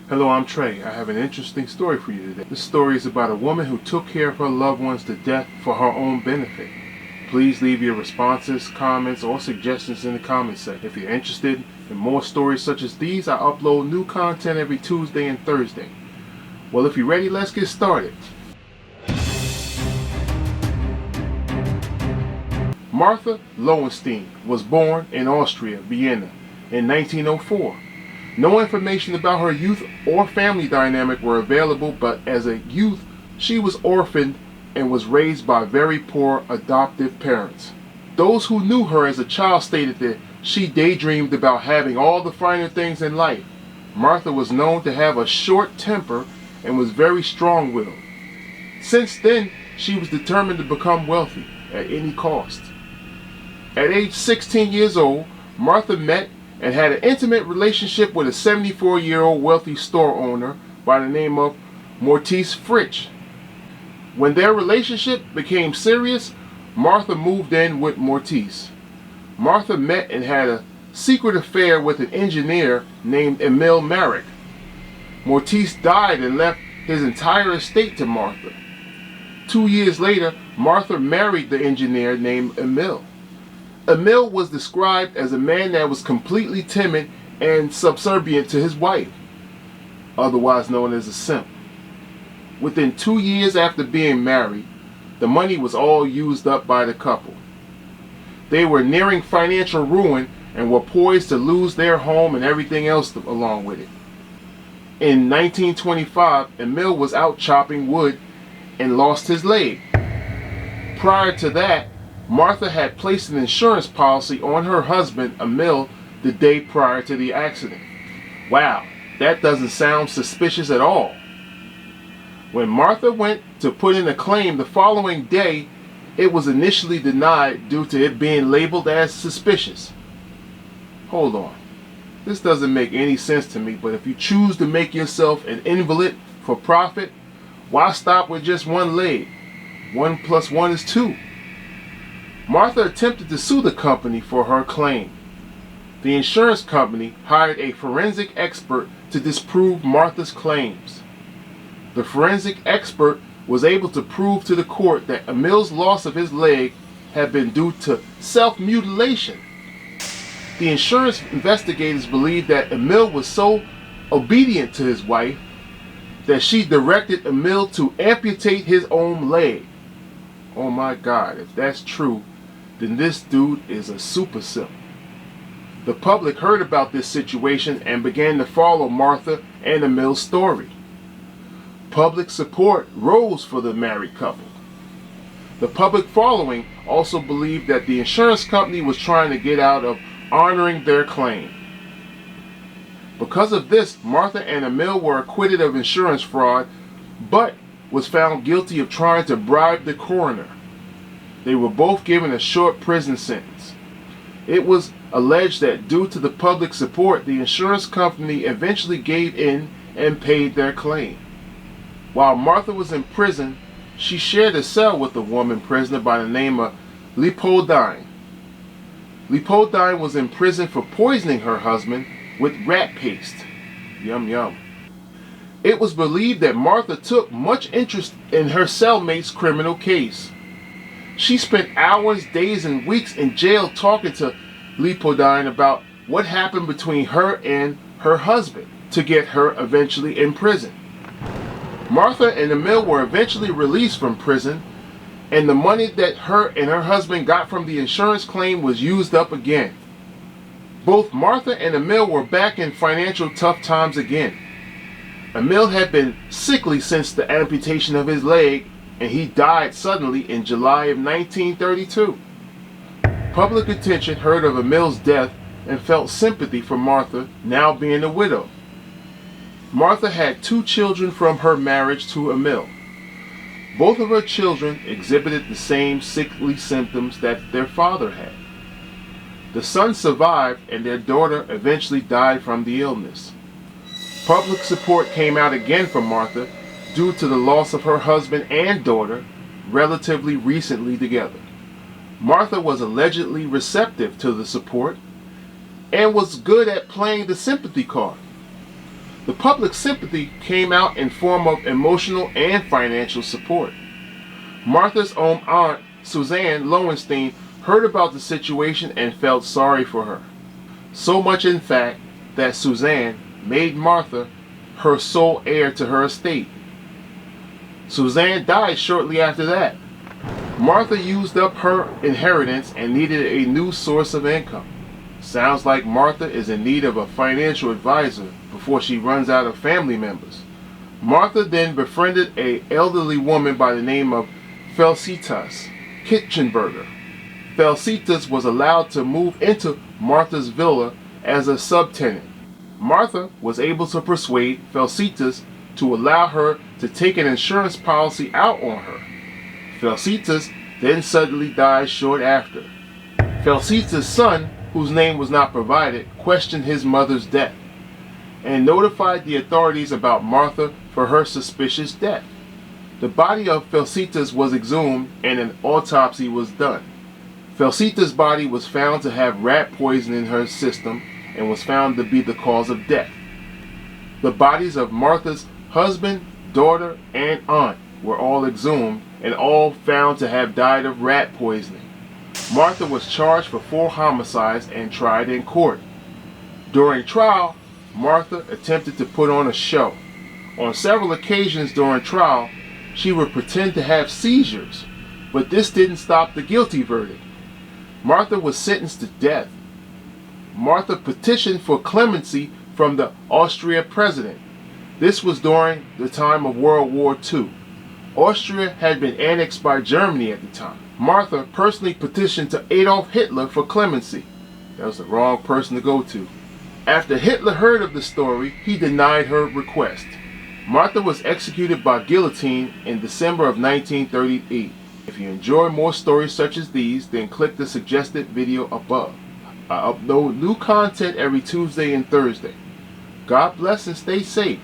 Hello, I'm Trey. I have an interesting story for you today. This story is about a woman who took care of her loved ones to death for her own benefit. Please leave your responses, comments, or suggestions in the comment section. If you're interested in more stories such as these, I upload new content every Tuesday and Thursday. Well, if you're ready, let's get started. Martha Lowenstein was born in Austria, Vienna, in 1904. No information about her youth or family dynamic were available, but as a youth, she was orphaned and was raised by very poor adoptive parents. Those who knew her as a child stated that she daydreamed about having all the finer things in life. Martha was known to have a short temper and was very strong-willed. Since then, she was determined to become wealthy at any cost. At age 16 years old, Martha met and had an intimate relationship with a 74-year-old wealthy store owner by the name of Maurice Fritsch. When their relationship became serious, Martha moved in with Maurice. Martha met and had a secret affair with an engineer named Emil Marek. Maurice died and left his entire estate to Martha. 2 years later, Martha married the engineer named Emil. Emil was described as a man that was completely timid and subservient to his wife, otherwise known as a simp. Within 2 years after being married, the money was all used up by the couple. They were nearing financial ruin and were poised to lose their home and everything else along with it. In 1925, Emil was out chopping wood and lost his leg. Prior to that, Martha had placed an insurance policy on her husband, Emil, the day prior to the accident. Wow, that doesn't sound suspicious at all. When Martha went to put in a claim the following day, it was initially denied due to it being labeled as suspicious. Hold on. This doesn't make any sense to me, but if you choose to make yourself an invalid for profit, why stop with just one leg? 1 + 1 is 2. Martha attempted to sue the company for her claim. The insurance company hired a forensic expert to disprove Martha's claims. The forensic expert was able to prove to the court that Emil's loss of his leg had been due to self-mutilation. The insurance investigators believed that Emil was so obedient to his wife that she directed Emil to amputate his own leg. Oh my God, if that's true, then this dude is a super simp. The public heard about this situation and began to follow Martha and Emil's story. Public support rose for the married couple. The public following also believed that the insurance company was trying to get out of honoring their claim. Because of this, Martha and Emil were acquitted of insurance fraud, but was found guilty of trying to bribe the coroner. They were both given a short prison sentence. It was alleged that due to the public support, the insurance company eventually gave in and paid their claim. While Martha was in prison, she shared a cell with a woman prisoner by the name of Leopoldine. Leopoldine was in prison for poisoning her husband with rat paste. Yum yum. It was believed that Martha took much interest in her cellmate's criminal case. She spent hours, days, and weeks in jail talking to Leopoldine about what happened between her and her husband to get her eventually in prison. Martha and Emil were eventually released from prison, and the money that her and her husband got from the insurance claim was used up again. Both Martha and Emil were back in financial tough times again. Emil had been sickly since the amputation of his leg, and he died suddenly in July of 1932. Public attention heard of Emil's death and felt sympathy for Martha, now being a widow. Martha had 2 children from her marriage to Emil. Both of her children exhibited the same sickly symptoms that their father had. The son survived, and their daughter eventually died from the illness. Public support came out again for Martha due to the loss of her husband and daughter relatively recently together. Martha was allegedly receptive to the support and was good at playing the sympathy card. The public sympathy came out in form of emotional and financial support. Martha's own aunt, Suzanne Lowenstein, heard about the situation and felt sorry for her. So much in fact that Suzanne made Martha her sole heir to her estate. Suzanne died shortly after that. Martha used up her inheritance and needed a new source of income. Sounds like Martha is in need of a financial advisor before she runs out of family members. Martha then befriended an elderly woman by the name of Felicitas Kitchenberger. Felicitas was allowed to move into Martha's villa as a subtenant. Martha was able to persuade Felicitas to allow her to take an insurance policy out on her. Felicitas then suddenly died short after. Felicitas' son, whose name was not provided, questioned his mother's death and notified the authorities about Martha for her suspicious death. The body of Felicitas was exhumed and an autopsy was done. Felicitas' body was found to have rat poison in her system and was found to be the cause of death. The bodies of Martha's husband, daughter, and aunt were all exhumed and all found to have died of rat poisoning. Martha was charged for 4 homicides and tried in court. During trial, Martha attempted to put on a show. On several occasions during trial, she would pretend to have seizures, but this didn't stop the guilty verdict. Martha was sentenced to death. Martha petitioned for clemency from the Austrian president. This was during the time of World War II. Austria had been annexed by Germany at the time. Martha personally petitioned to Adolf Hitler for clemency. That was the wrong person to go to. After Hitler heard of the story, he denied her request. Martha was executed by guillotine in December of 1938. If you enjoy more stories such as these, then click the suggested video above. I upload new content every Tuesday and Thursday. God bless and stay safe.